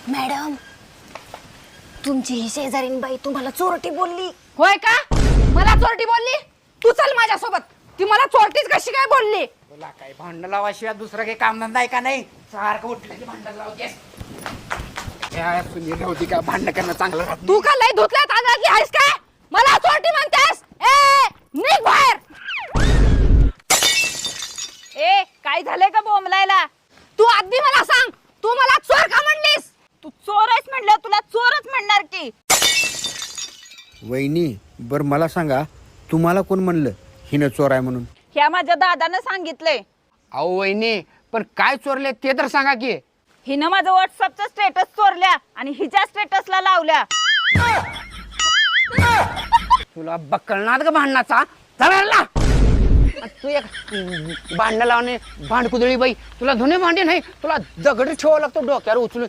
Madam तुमची ही शेजारीन बाई तुम्हाला चोरटी बोलली. होय का? मला चोरटी बोलली? तू चल माझ्यासोबत. ती मला चोरटीच कशी काय बोलली? तुला काय भांडण लावाशिवाय दुसरं काही कामधंदा आहे का नाही? सारखं उठलं की भांडण लावतेस. सुनील होती का भांडण करणं चांगलं राहत नाही. तू का लय धुतल्या तांदळातली आहेस काय? मला चोरटी म्हणतेस? ए निघ बाहेर. ए काय झालंय का बोंबलायला? तू आधी मला सांग, तू मला चोर का म्हणलीस? तू चोर आहेस म्हणलं तुला चोरच म्हणणार की. वहिनी बर मला सांगा, तुम्हाला कोण म्हणलं हिनं चोर आहे म्हणून? ह्या माझ्या दादानं सांगितलंय. अहो वहिनी, पण काय चोरले ते तर सांगा की. हिनं माझं व्हॉट्सअपचं स्टेटस चोरल्या आणि हिच्या स्टेटसला लावल्या. तुला बकलणार का भांडणाचा? चला तू एक भांडण लावणे भांडकुदळी बाई. तुला धुणे भांडे नाही, तुला दगड ठेवावं लागतो डोक्यावर उचलून.